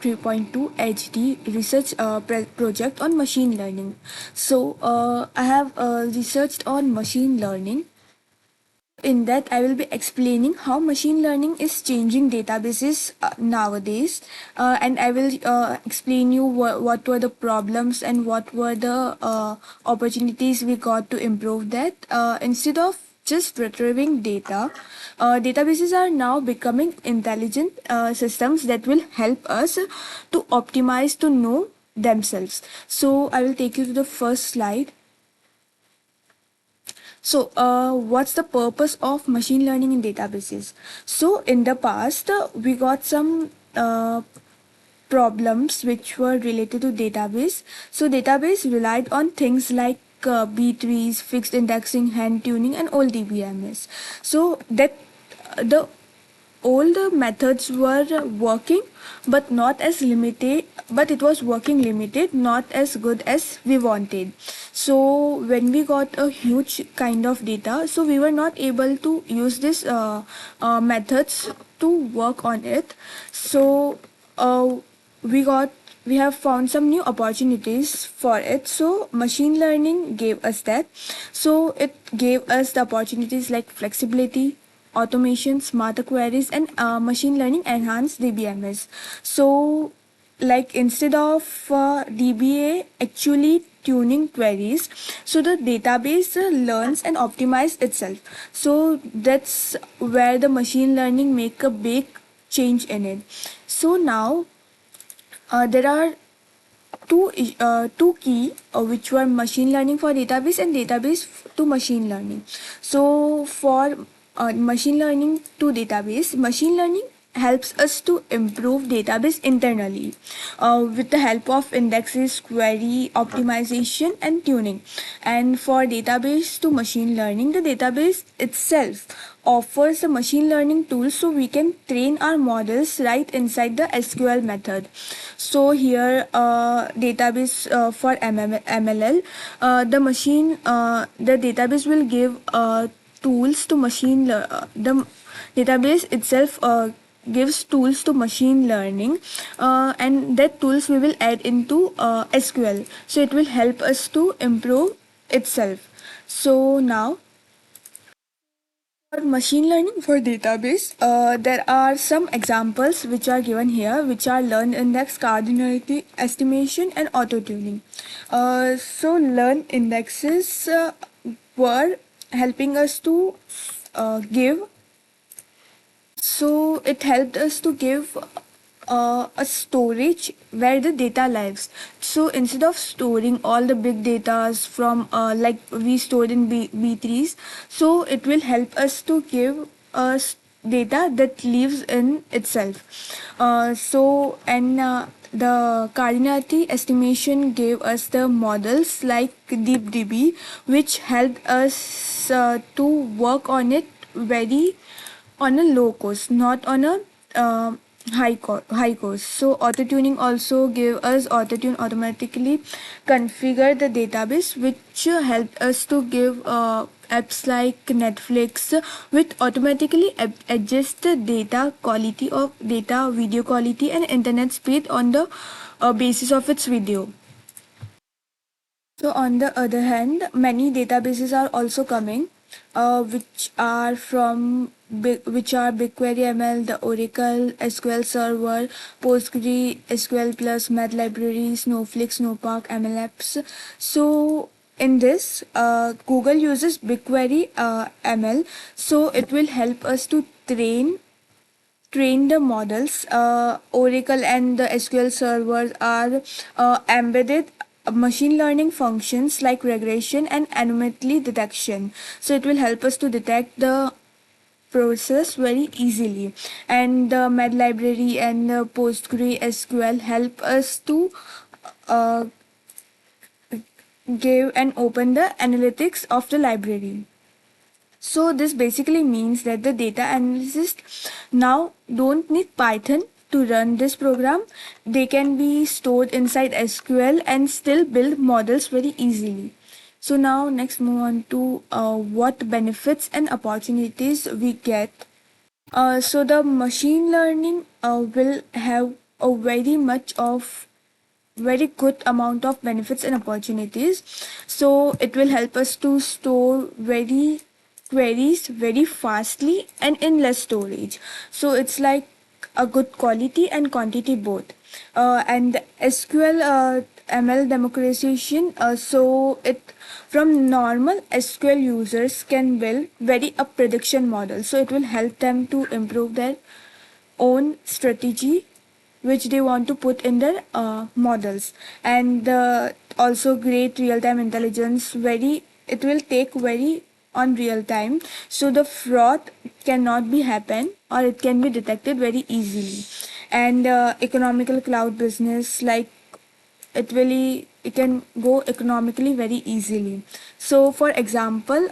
3.2 HD research project on machine learning. So I have researched on machine learning. In that, I will be explaining how machine learning is changing databases nowadays, and I will explain you what were the problems and what were the opportunities we got to improve that. Instead of just retrieving data, databases are now becoming intelligent systems that will help us to optimize to know themselves. So I will take you to the first slide. So, what's the purpose of machine learning in databases? So, in the past, we got some problems which were related to database. So, database relied on things like B-trees, fixed indexing, hand tuning, and old DBMS. So, that the older methods were working, but not as limited, but it was working limited, not as good as we wanted. So when we got a huge kind of data, so we were not able to use this methods to work on it. So uh, we have found some new opportunities for it. So machine learning gave us that. So it gave us the opportunities like flexibility, automation, smarter queries, and machine learning enhanced DBMS. So like instead of DBA actually tuning queries, so the database learns and optimize itself. So that's where the machine learning make a big change in it. So now there are two key which were machine learning for database and database to machine learning. So for machine learning to database, machine learning helps us to improve database internally with the help of indexes, query optimization, and tuning. And for database to machine learning, the database itself offers the machine learning tools so we can train our models right inside the SQL method. So here database for MLL, the database will give tools to the database itself gives tools to machine learning, and that tools we will add into SQL, so it will help us to improve itself. So now for machine learning for database, there are some examples which are given here, which are learn index, cardinality estimation, and auto tuning. So learn indexes were helping us to give. So it helped us to give a storage where the data lives. So instead of storing all the big datas from like we stored in B3s, so it will help us to give us data that lives in itself. The cardinality estimation gave us the models like DeepDB, which helped us to work on it very on a low cost, not on a high cost. So auto tuning also gave us auto tune automatically configure the database, which helped us to give apps like Netflix, which automatically adjust the data quality of data, video quality, and internet speed on the basis of its video. So on the other hand, many databases are also coming, which are BigQuery ML, the Oracle SQL Server, PostgreSQL Plus, Math Library, Snowflake, Snowpark, MLapse. So in this, Google uses BigQuery ML, so it will help us to train the models. Oracle and the SQL servers are embedded machine learning functions like regression and anomaly detection. So it will help us to detect the process very easily. And the Med library and the PostgreSQL help us to uh, give and open the analytics of the library. So this basically means that the data analysts now don't need Python to run this program. They can be stored inside SQL and still build models very easily. So now next move on to what benefits and opportunities we get. So the machine learning will have a very good amount of benefits and opportunities. So it will help us to store very queries very fastly and in less storage. So it's like a good quality and quantity both. And SQL ML democratization, so it from normal SQL users can build very a prediction model, so it will help them to improve their own strategy which they want to put in their models. And also great real-time intelligence, very it will take very on real time, so the fraud cannot be happen or it can be detected very easily. And economical cloud business, like it can go economically very easily. So for example,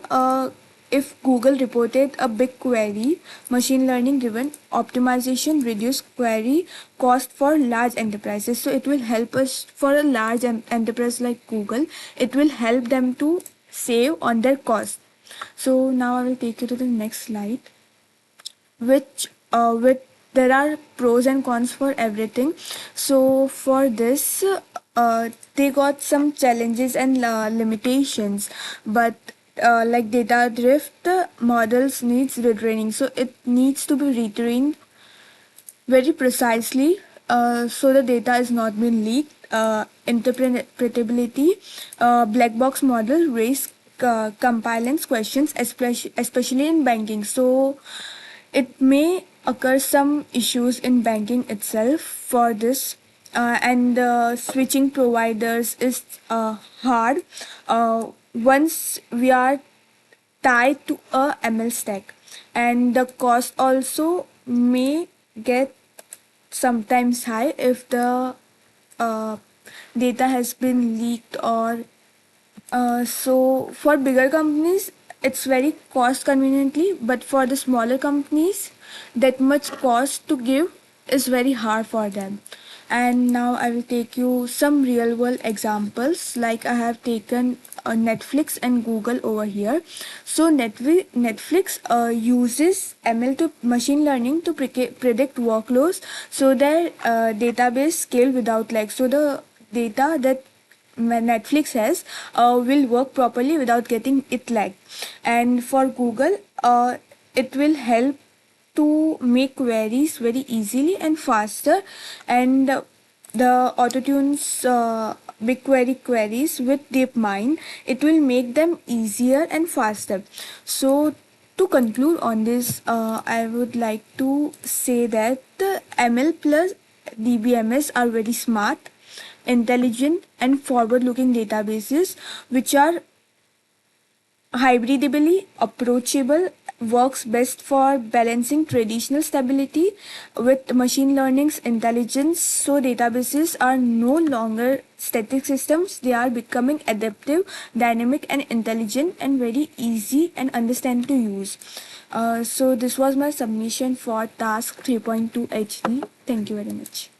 if Google reported a big query, machine learning driven optimization reduce query cost for large enterprises. So it will help us for a large enterprise like Google, it will help them to save on their cost. So now I will take you to the next slide, which with there are pros and cons for everything. So for this, they got some challenges and limitations, but like data drift models needs retraining, so it needs to be retrained very precisely, so the data is not being leaked. Interpretability, black box model raise compliance questions, especially in banking. So it may occur some issues in banking itself for this. And switching providers is hard once we are tied to a ML stack, and the cost also may get sometimes high if the uh, data has been leaked. Or so for bigger companies it's very cost conveniently, but for the smaller companies that much cost to give is very hard for them. And now I will take you some real world examples, like I have taken Netflix and Google over here. So Netflix uses ML to machine learning to predict workloads, so their database scale without lag. So the data that Netflix has will work properly without getting it lag. And for Google, it will help to make queries very easily and faster. And the autotunes BigQuery queries with DeepMind, it will make them easier and faster. So to conclude on this, I would like to say that the ML plus DBMS are very smart, intelligent, and forward-looking databases which are hybridably approachable, works best for balancing traditional stability with machine learning's intelligence. So databases are no longer static systems, they are becoming adaptive, dynamic, and intelligent, and very easy and understand to use. So this was my submission for task 3.2 HD. Thank you very much.